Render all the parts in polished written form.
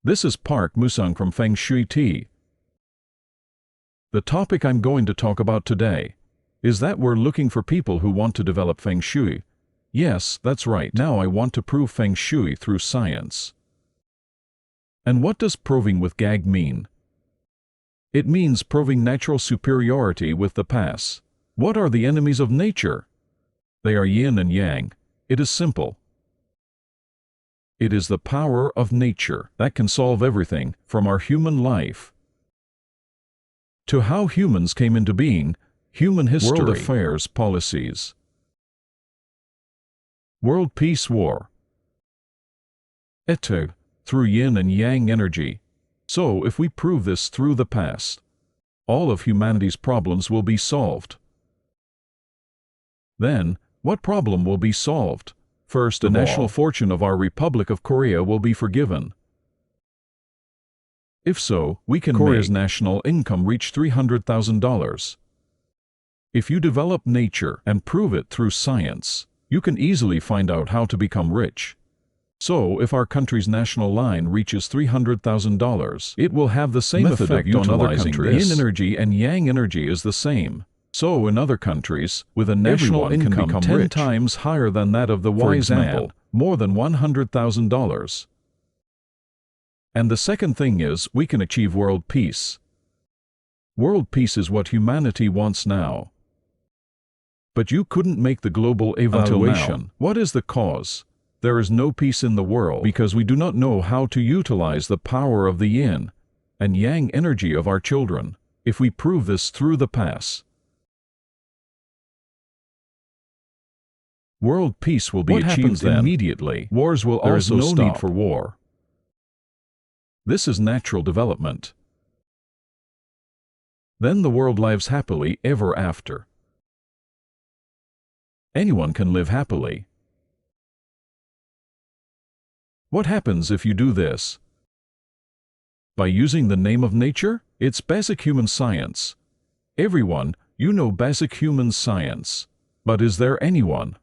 This is Park Musung from Feng Shui Tea. The topic I'm going to talk about today is that we're looking for people who want to develop Feng Shui. Yes, that's right. Now I want to prove Feng Shui through science. And what does proving with GAG mean? It means proving natural superiority with the past. What are the enemies of nature? They are yin and yang. It is simple. It is the power of nature that can solve everything from our human life to how humans came into being, human history, world affairs, policies, world peace, war, etc., through yin and yang energy. So if we prove this through the past, all of humanity's problems will be solved. Then, what problem will be solved? First, the national fortune of our Republic of Korea will be forgiven. If so, we can Korea's national income reach $300,000. If you develop nature and prove it through science, you can easily find out how to become rich. So, if our country's national line reaches $300,000, it will have the same effect on other countries. Yin energy and yang energy is the same. So in other countries, with a national income 10 times higher than that of the wise man, more than $100,000. And the second thing is, we can achieve world peace. World peace is what humanity wants now. But you couldn't make the global evaluation. Until now. What is the cause? There is no peace in the world because we do not know how to utilize the power of the yin and yang energy of our children. If we prove this through the past, world peace will be achieved immediately. Wars will also stop. There is no need for war. This is natural development. Then the world lives happily ever after. Anyone can live happily. What happens if you do this? By using the name of nature? It's basic human science. Everyone, you know basic human science. But is there anyone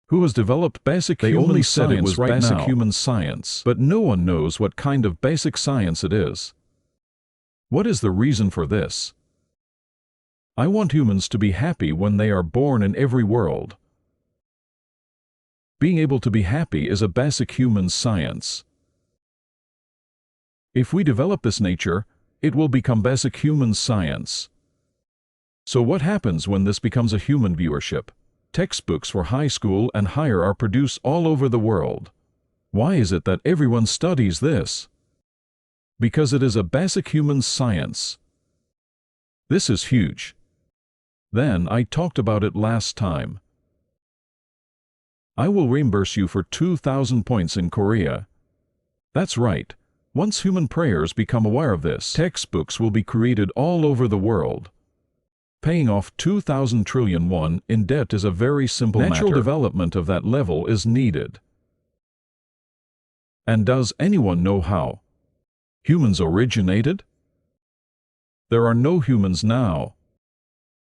who has developed basic human science? They only said it was basic human science, but no one knows what kind of basic science it is. What is the reason for this? I want humans to be happy when they are born in every world. Being able to be happy is a basic human science. If we develop this nature, it will become basic human science. So what happens when this becomes a human viewership? Textbooks for high school and higher are produced all over the world. Why is it that everyone studies this? Because it is a basic human science. This is huge. Then I talked about it last time. I will reimburse you for 2,000 points in Korea. That's right. Once human prayers become aware of this, textbooks will be created all over the world. Paying off 2,000 trillion won in debt is a very simple matter. Natural development of that level is needed. And does anyone know how humans originated? There are no humans now.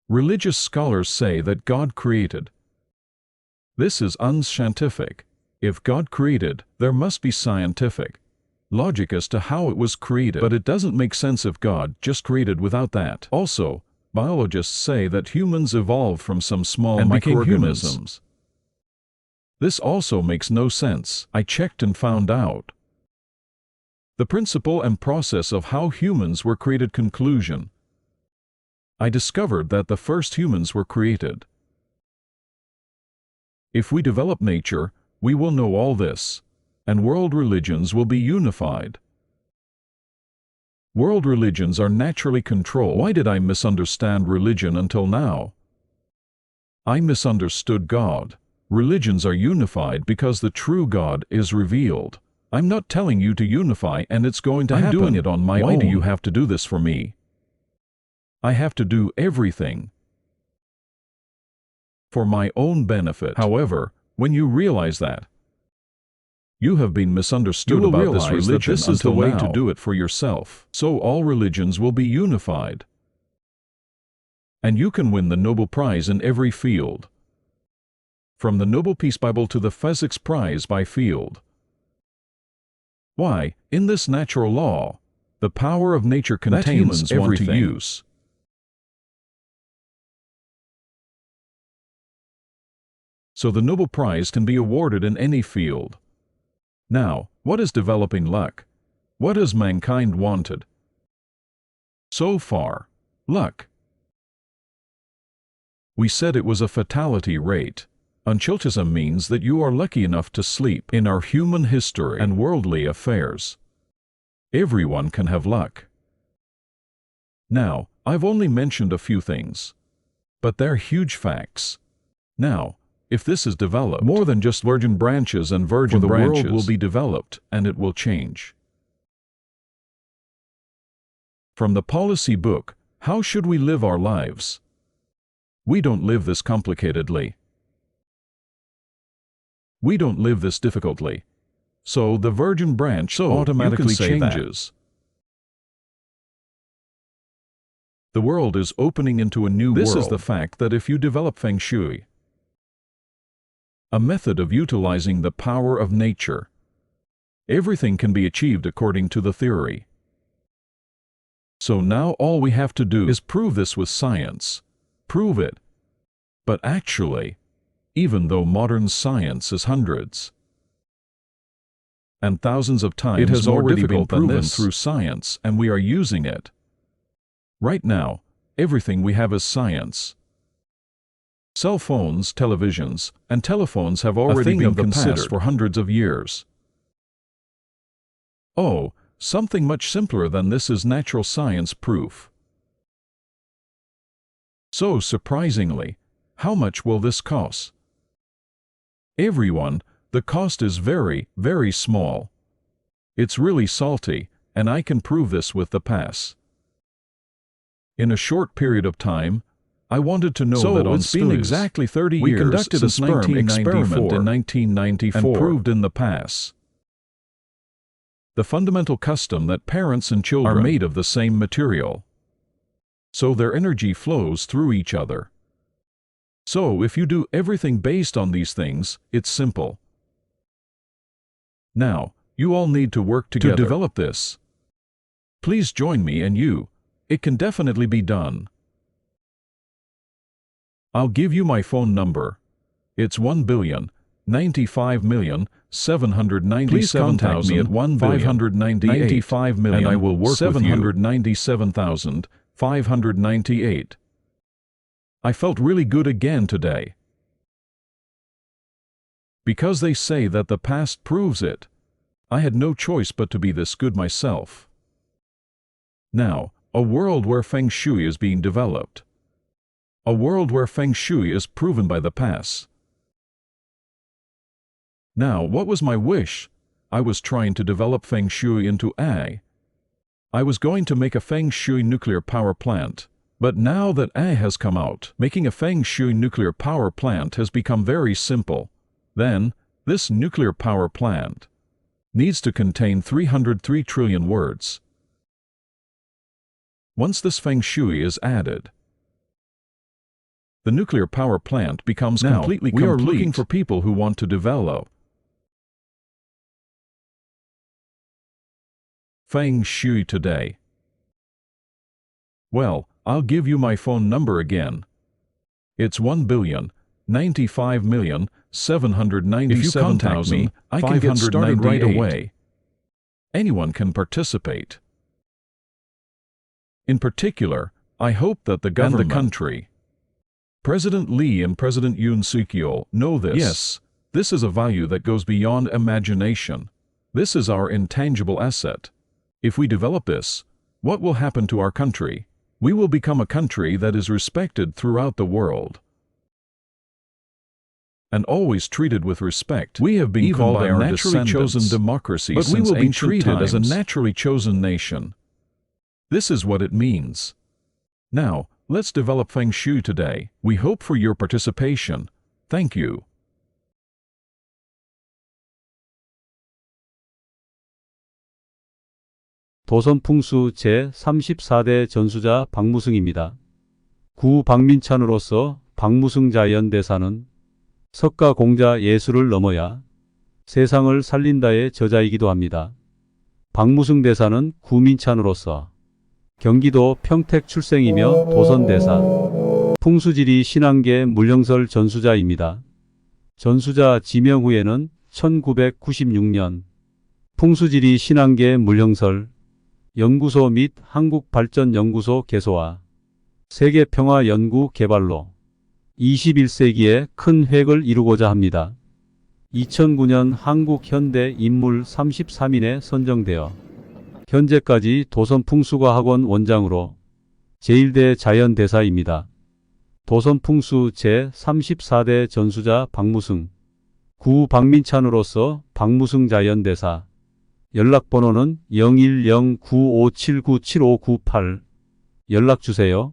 Religious scholars say that God created. This is unscientific. If God created, there must be scientific logic as to how it was created. But it doesn't make sense if God just created without that. Also, biologists say that humans evolved from some small microorganisms. This also makes no sense. I checked and found out the principle and process of how humans were created. Conclusion: I discovered that the first humans were created. If we develop nature, we will know all this, and world religions will be unified. World religions are naturally controlled. Why did I misunderstand religion until now? I misunderstood God. Religions are unified because the true God is revealed. I'm not telling you to unify and it's going to happen. I'm doing it on my own. Why do you have to do this for me? I have to do everything for my own benefit. However, when you realize that you have been misunderstood about this religion, this is the way to do it for yourself. So all religions will be unified. And you can win the Nobel Prize in every field. From the Nobel Peace Bible to the Physics Prize by field. Why, in this natural law, the power of nature contains everything to use. So the Nobel Prize can be awarded in any field. Now, what is developing luck? What has mankind wanted? So far, luck. We said it was a fatality rate. Unchiltism means that you are lucky enough to sleep in our human history and worldly affairs. Everyone can have luck. Now, I've only mentioned a few things, but they're huge facts. Now, if this is developed, more than just virgin branches and virgin branches, the world will be developed and it will change. From the policy book, How Should We Live Our Lives? We don't live this complicatedly. We don't live this difficultly. So the virgin branch automatically changes. The world is opening into a new world. This is the fact that if you develop feng shui, a method of utilizing the power of nature, everything can be achieved according to the theory. So now all we have to do is prove this with science. Prove it. But actually, even though modern science is hundreds and thousands of times it has already been proven through science, and we are using it. Right now, everything we have is science. Cell phones, televisions, and telephones have already been considered for hundreds of years. Oh, something much simpler than this is natural science proof. So surprisingly, how much will this cost? Everyone, the cost is very, very small. It's really salty, and I can prove this with the pass. In a short period of time, I wanted to know that on it's been exactly 30 years conducted a sperm experiment in 1994 and proved in the pass the fundamental custom that parents and children are made of the same material. So their energy flows through each other. So if you do everything based on these things, it's simple. Now, you all need to work together to develop this. Please join me and you. It can definitely be done. I'll give you my phone number. It's 1,095,797,000. Please contact me at 1,595,000,000 and I will work with you. 797,598. I felt really good again today. Because they say that the past proves it, I had no choice but to be this good myself. Now, a world where feng shui is being developed. A world where feng shui is proven by the past. Now, what was my wish? I was trying to develop feng shui into I was going to make a feng shui nuclear power plant. But now that A has come out, making a feng shui nuclear power plant has become very simple. Then, this nuclear power plant needs to contain 303 trillion words. Once this feng shui is added, the nuclear power plant becomes completely complete. We are looking for people who want to develop feng shui today. Well, I'll give you my phone number again. It's 1,095,797,000. If you contact me, I can get started right away. Anyone can participate. In particular, I hope that the government and the country, President Lee and President Yoon Suk-yeol, know this. Yes, this is a value that goes beyond imagination. This is our intangible asset. If we develop this, what will happen to our country? We will become a country that is respected throughout the world and always treated with respect. We have been called a naturally chosen democracy, but we will be treated as a naturally chosen nation. This is what it means. Now, let's develop feng shui today. We hope for your participation. Thank you. 도선풍수 제34대 전수자 박무승입니다. 구 박민찬으로서 박무승 자연 대사는 석가 공자 예수를 넘어야 세상을 살린다의 저자이기도 합니다. 박무승 대사는 구민찬으로서 경기도 평택 출생이며 도선대사, 풍수지리 신앙계 물령설 전수자입니다. 전수자 지명 후에는 1996년 풍수지리 신앙계 물령설 연구소 및 한국발전연구소 개소와 세계평화연구 개발로 21세기에 큰 획을 이루고자 합니다. 2009년 한국현대인물 33인에 선정되어 현재까지 도선풍수과학원 원장으로 제1대 자연대사입니다. 도선풍수 제34대 전수자 박무승, 구 박민찬으로서 박무승 자연대사, 연락번호는 010-9579-7598 연락주세요.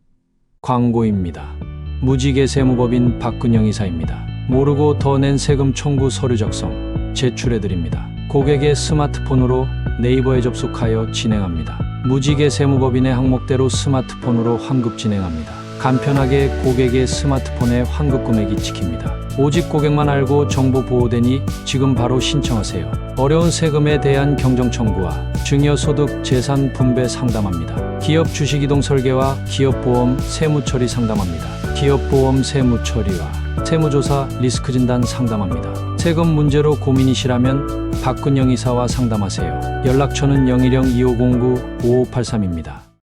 광고입니다. 무지개 세무법인 박근영 이사입니다. 모르고 더 낸 세금 청구 서류 작성 제출해드립니다. 고객의 스마트폰으로 네이버에 접속하여 진행합니다. 무지개 세무법인의 항목대로 스마트폰으로 환급 진행합니다. 간편하게 고객의 스마트폰에 환급 금액이 찍힙니다. 오직 고객만 알고 정보 보호되니 지금 바로 신청하세요. 어려운 세금에 대한 경정 청구와 증여소득 재산 분배 상담합니다. 기업 주식이동 설계와 기업보험 세무처리 상담합니다. 기업보험 세무처리와 세무조사 리스크 진단 상담합니다. 세금 문제로 고민이시라면 박근영 이사와 상담하세요. 연락처는 010-2509-5583입니다.